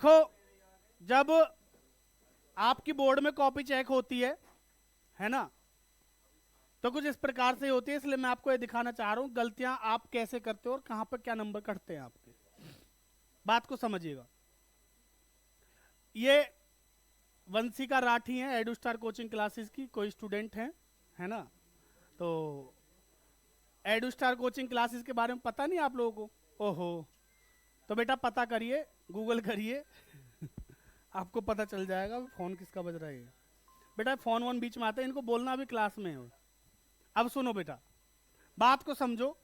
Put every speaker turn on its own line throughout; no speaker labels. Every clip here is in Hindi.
देखो, जब आपकी बोर्ड में कॉपी चेक होती है ना, तो कुछ इस प्रकार से होती है, इसलिए मैं आपको ये दिखाना चाह रहा हूं गलतियां आप कैसे करते हो और कहां पर क्या नंबर कटते हैं आपके। बात को समझिएगा। ये वंशिका राठी है, एडू स्टार कोचिंग क्लासेस की कोई स्टूडेंट है ना। तो एडू स्टार कोचिंग क्लासेस के बारे में पता नहीं आप लोगों को? ओहो, तो बेटा पता करिए, गूगल करिए आपको पता चल जाएगा। फोन किसका बज रहा है बेटा? फोन वन बीच में आते हैं, इनको बोलना अभी क्लास में हो। अब सुनो बेटा, बात को समझो।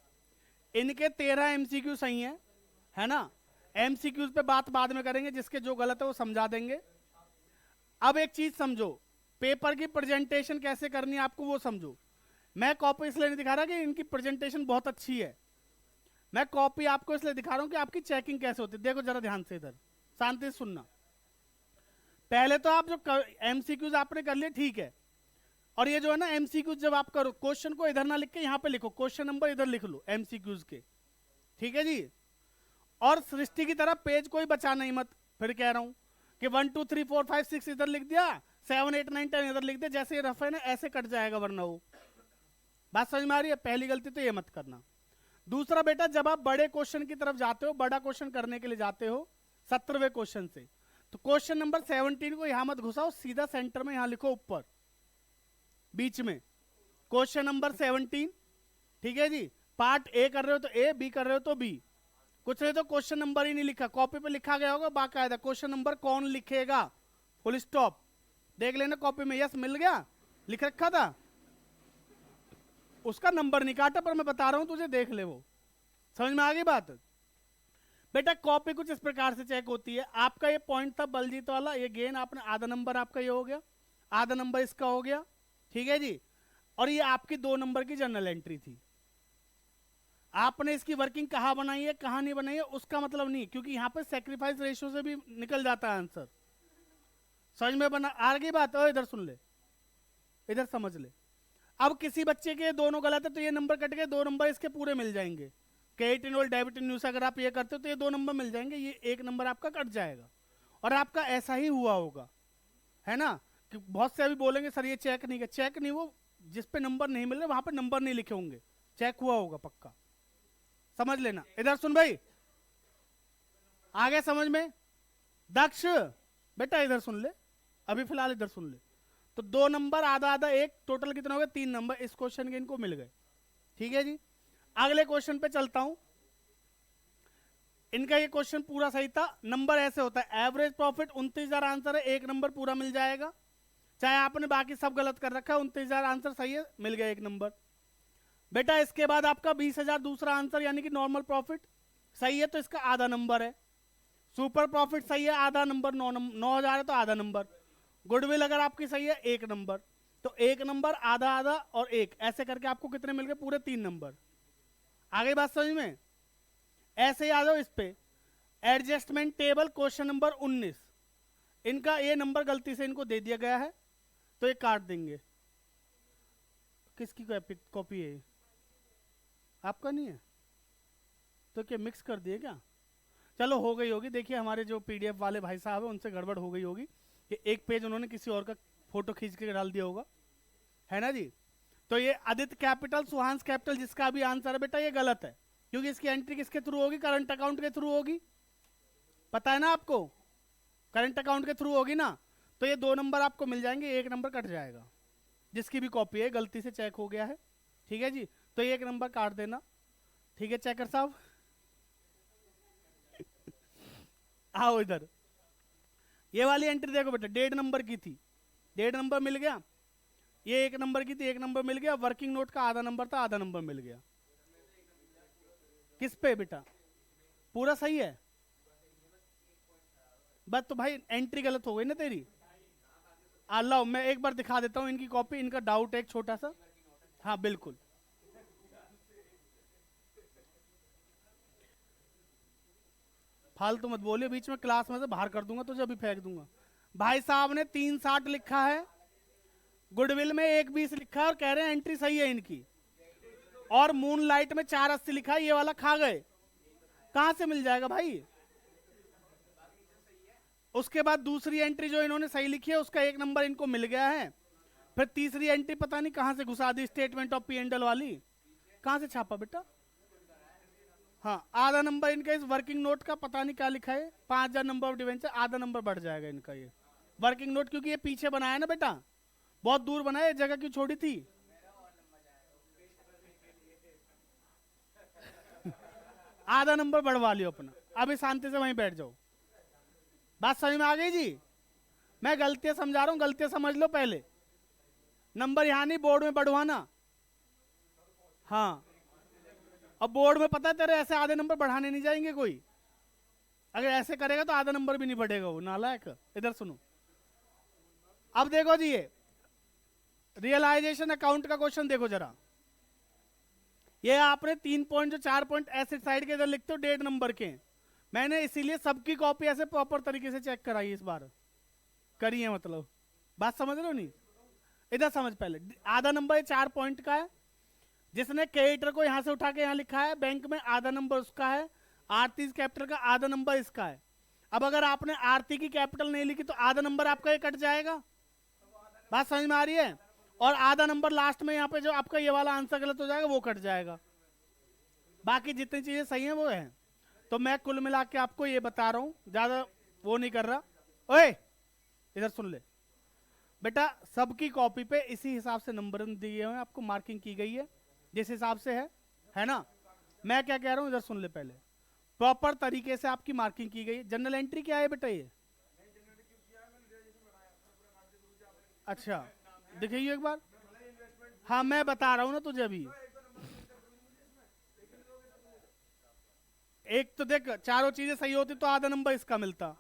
इनके 13 एमसीक्यू सही है ना। एमसीक्यूज पे बात बाद में करेंगे, जिसके जो गलत है वो समझा देंगे। अब एक चीज समझो, पेपर की प्रेजेंटेशन कैसे करनी है आपको वो समझो। मैं कॉपी इसलिए नहीं दिखा रहा कि इनकी प्रेजेंटेशन बहुत अच्छी है, मैं कॉपी आपको इसलिए दिखा रहा हूं कि आपकी चेकिंग कैसे होती है। देखो जरा ध्यान से, इधर शांति से सुनना। पहले तो आप जो एमसीक्यूज आपने कर लिए ठीक है, और ये जो है ना एमसीक्यूज जब आप करो, क्वेश्चन को इधर ना लिख के यहां पे लिखो, क्वेश्चन नंबर इधर लिख लो एमसीक्यूज के, ठीक है जी। और सृष्टि की तरह पेज कोई बचा नहीं मत। फिर कह रहा हूं कि 1 2 3 4 5 6 इधर लिख दिया, 7 8 9 10 इधर लिख दिया, जैसे ये रफ है ना ऐसे कट जाएगा, वरना वो। बात समझ में आ रही है? पहली गलती तो ये मत करना। दूसरा बेटा, जब आप बड़े क्वेश्चन की तरफ जाते हो, बड़ा क्वेश्चन करने के लिए जाते हो 17वें क्वेश्चन से, तो क्वेश्चन नंबर 17 को यहां मत घुसाओ, सीधा सेंटर में यहां लिखो ऊपर बीच में क्वेश्चन नंबर 17, ठीक है जी। पार्ट ए कर रहे हो तो ए, बी कर रहे हो तो बी। कुछ नहीं तो क्वेश्चन नंबर ही नहीं लिखा, कॉपी पे लिखा गया होगा बाकायदा, क्वेश्चन नंबर कौन लिखेगा, फुल स्टॉप। देख लेना कॉपी में, यस मिल गया, लिख रखा था, उसका नंबर नहीं काटा, पर मैं बता रहा हूं तुझे, देख ले वो। समझ में आ गई बात? बेटा कॉपी कुछ इस प्रकार से चेक होती है। आपका ये पॉइंट था बलजीत वाला, ये गेन आपने आधा नंबर आपका ये हो गया, आधा नंबर इसका हो गया, ठीक है जी। और ये आपकी 2 नंबर की जनरल एंट्री थी। आपने इसकी वर्किंग कहां बनाई है कहां नहीं बनाई है उसका मतलब नहीं, क्योंकि यहां पर सेक्रीफाइस रेशियो से भी निकल जाता है आंसर। समझ में बना आ गई बात? इधर सुन ले, इधर समझ ले। अब किसी बच्चे के दोनों गलत है तो ये नंबर कट गए, 2 नंबर इसके पूरे मिल जाएंगे। केटिन और डेबिटिन न्यूज अगर आप ये करते हो तो ये 2 नंबर मिल जाएंगे, ये 1 नंबर आपका कट जाएगा। और आपका ऐसा ही हुआ होगा, है ना। कि बहुत से अभी बोलेंगे सर ये चेक नहीं किया, चेक नहीं, वो जिस पे नंबर नहीं मिल रहे वहां पे नंबर नहीं लिखे होंगे, चेक हुआ होगा पक्का। समझ लेना। इधर सुन भाई, आगे समझ में? दक्ष बेटा इधर सुन ले, अभी फिलहाल इधर सुन ले। तो 2 नंबर आधा आधा, एक टोटल कितने हो गए? 3 नंबर इस क्वेश्चन के इनको मिल गए, ठीक है जी। अगले क्वेश्चन पे चलता हूं। इनका ये क्वेश्चन पूरा सही था। नंबर ऐसे होता है, एवरेज प्रॉफिट 29,000 आंसर है, 1 नंबर पूरा मिल जाएगा। चाहे आपने बाकी सब गलत कर रखा है, 29,000 आंसर सही है, मिल गया 1 नंबर। बेटा इसके बाद आपका 20,000 दूसरा आंसर, यानी कि नॉर्मल प्रॉफिट सही है तो इसका आधा नंबर है। सुपर प्रॉफिट सही है, आधा नंबर, 9,000 है तो आधा नंबर। गुडविल अगर आपकी सही है 1 नंबर, तो 1 नंबर, आधा आधा और 1, ऐसे करके आपको कितने मिल गए? पूरे 3 नंबर। आगे बात समझ में? ऐसे ही आ जाओ इस पे, एडजस्टमेंट टेबल क्वेश्चन नंबर 19, इनका ये नंबर गलती से इनको दे दिया गया है तो ये काट देंगे। किसकी कॉपी है? आपका नहीं है तो क्या मिक्स कर दिए क्या? चलो हो गई होगी। देखिए हमारे जो पीडीएफ वाले भाई साहब है उनसे गड़बड़ हो गई होगी, कि एक पेज उन्होंने किसी और का फोटो खींच के डाल दिया होगा, है ना जी। तो ये आदित्य कैपिटल, सुहांस कैपिटल, जिसका भी आंसर है बेटा ये गलत है, क्योंकि इसकी एंट्री किसके थ्रू होगी? करंट अकाउंट के थ्रू होगी, पता है ना आपको, करंट अकाउंट के थ्रू होगी ना। तो ये 2 नंबर आपको मिल जाएंगे, 1 नंबर कट जाएगा, जिसकी भी कॉपी है गलती से चेक हो गया है, ठीक है जी। तो 1 नंबर काट देना, ठीक है चेकर साहब। आओ इधर, ये वाली एंट्री देखो बेटा, 1.5 नंबर की थी, 1.5 नंबर मिल गया। ये 1 नंबर की थी, 1 नंबर मिल गया। वर्किंग नोट का आधा नंबर था, आधा नंबर मिल गया। किस पे बेटा? पूरा सही है, बस तो भाई एंट्री गलत हो गई ना तेरी। अल्लाह, मैं एक बार दिखा देता हूं इनकी कॉपी, इनका डाउट है एक छोटा सा। हाँ बिल्कुल, फालतू मत बोलिए, बीच में क्लास में से बाहर कर दूंगा तुझे, अभी फेंक दूंगा। भाई साहब ने 360 लिखा है, गुडविल में 120 लिखा है और कह रहे हैं एंट्री सही है इनकी, और मून लाइट में 480 लिखा है, ये वाला खा गए। कहां से मिल जाएगा भाई? उसके बाद दूसरी एंट्री जो इन्होंने सही लिखी है उसका 1 नंबर इनको मिल गया है। फिर तीसरी एंट्री पता नहीं कहां से घुसा दी, statement of P and L वाली, कहां से छापा बेटा? हाँ, आधा नंबर इनका इस वर्किंग नोट का पता नहीं क्या लिखा है, 5000 नंबर ऑफ डिवेंचर, आधा नंबर बढ़ जाएगा इनका ये वर्किंग नोट, क्योंकि ये पीछे बनाया ना बेटा, बहुत दूर बनाया, ये जगह क्यों छोड़ी थी? आधा नंबर बढ़वा लियो अपना, अभी शांति से वहीं बैठ जाओ। बात समझ में आ गई जी? मैं गलतियां समझा रहा हूं, गलतियां समझ लो पहले, नंबर यहां नहीं बोर्ड में बढ़वाना। हाँ, अब बोर्ड में पता है तेरे ऐसे आधे नंबर बढ़ाने नहीं जाएंगे कोई, अगर ऐसे करेगा तो आधा नंबर भी नहीं बढ़ेगा वो नालायक। इधर सुनो, अब देखो जी, ये रियलाइजेशन अकाउंट का क्वेश्चन देखो जरा, ये आपने 3 पॉइंट जो 4 पॉइंट ऐसे साइड के इधर लिखते हो डेढ़ नंबर के, मैंने इसीलिए सबकी कॉपी ऐसे प्रॉपर तरीके से चेक कराई, इस बार करी है, मतलब बात समझ रहे हो नहीं? इधर समझ पहले, आधा नंबर 4 पॉइंट का है, जिसने क्रेडिटर को यहां से उठा के यहां लिखा है बैंक में, आधा नंबर उसका है, आरती कैपिटल का आधा नंबर इसका है। अब अगर आपने आरती की कैपिटल नहीं लिखी तो आधा नंबर आपका ये कट जाएगा, बात समझ में आ रही है? और आधा नंबर लास्ट में यहाँ पे जो आपका ये वाला आंसर गलत हो जाएगा वो कट जाएगा, बाकी जितनी चीजें सही है वो है। तो मैं कुल मिला के आपको ये बता रहा हूं, ज्यादा वो नहीं कर रहा। ओए इधर सुन ले बेटा, सबकी कॉपी पे इसी हिसाब से नंबर दिए हुए हैं, आपको मार्किंग की गई है जिस हिसाब से है ना? मैं क्या कह रहा हूं इधर सुन ले पहले, प्रॉपर तरीके से आपकी मार्किंग की गई है। जनरल एंट्री क्या है बेटा ये? अच्छा दिखाइए एक बार। हाँ मैं बता रहा हूं ना तुझे अभी, एक तो देख चारों चीजें सही होती तो आधा नंबर इसका मिलता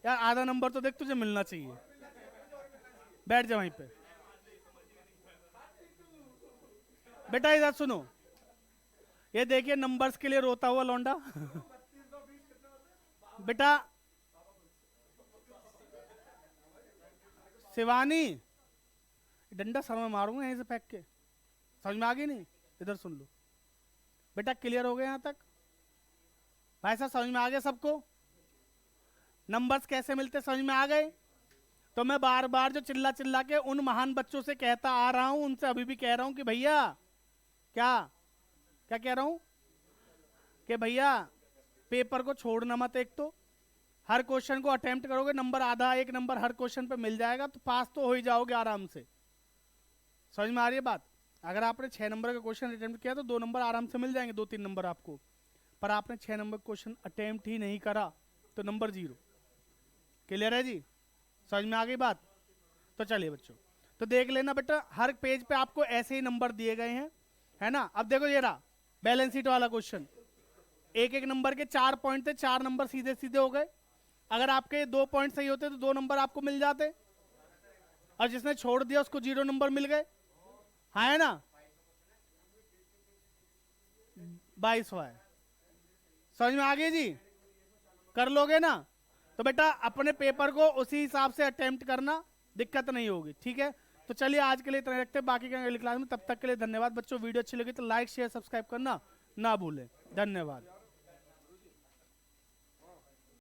यार, आधा नंबर तो देख तुझे मिलना चाहिए, बैठ जा वहीं पे। बेटा इधर सुनो, ये देखिए नंबर्स के लिए रोता हुआ लौंडा बेटा शिवानी, डंडा सर में मारूंगा यहीं से फेंक के, समझ में आ गई नहीं? इधर सुन लो बेटा, क्लियर हो गया यहां तक? भाई साहब समझ में आ गया सबको? नंबर्स कैसे मिलते समझ में आ गए? तो मैं बार बार जो चिल्ला चिल्ला के उन महान बच्चों से कहता आ रहा हूं, उनसे अभी भी कह रहा हूं कि भैया क्या क्या कह रहा हूं कि भैया पेपर को छोड़ना मत, एक तो हर क्वेश्चन को अटेम्प्ट करोगे, नंबर आधा 1 नंबर हर क्वेश्चन पे मिल जाएगा, तो पास तो हो ही जाओगे आराम से। समझ में आ रही है बात? अगर आपने 6 नंबर का क्वेश्चन अटेम्प्ट किया तो 2 नंबर आराम से मिल जाएंगे, 2-3 नंबर आपको, पर आपने 6 नंबर क्वेश्चन अटेम्प्ट ही नहीं करा तो नंबर 0। क्लियर है जी? समझ में आ गई बात? तो चलिए बच्चों, तो देख लेना बेटा, हर पेज पे आपको ऐसे ही नंबर दिए गए हैं, है ना? अब देखो ये रहा बैलेंस शीट वाला क्वेश्चन, एक एक नंबर के 4 पॉइंट थे, 4 नंबर सीधे सीधे हो गए। अगर आपके 2 पॉइंट सही होते तो 2 नंबर आपको मिल जाते, और जिसने छोड़ दिया उसको 0 नंबर मिल गए, हाँ है ना? 22 है। समझ में आ गई जी? कर लोगे ना? तो बेटा अपने पेपर को उसी हिसाब से अटेम्प्ट करना, दिक्कत नहीं होगी, ठीक है? तो चलिए आज के लिए इतना रखते हैं, बाकी के अगली क्लास में, तब तक के लिए धन्यवाद बच्चों। वीडियो अच्छी लगी तो लाइक शेयर सब्सक्राइब करना ना भूलें, धन्यवाद।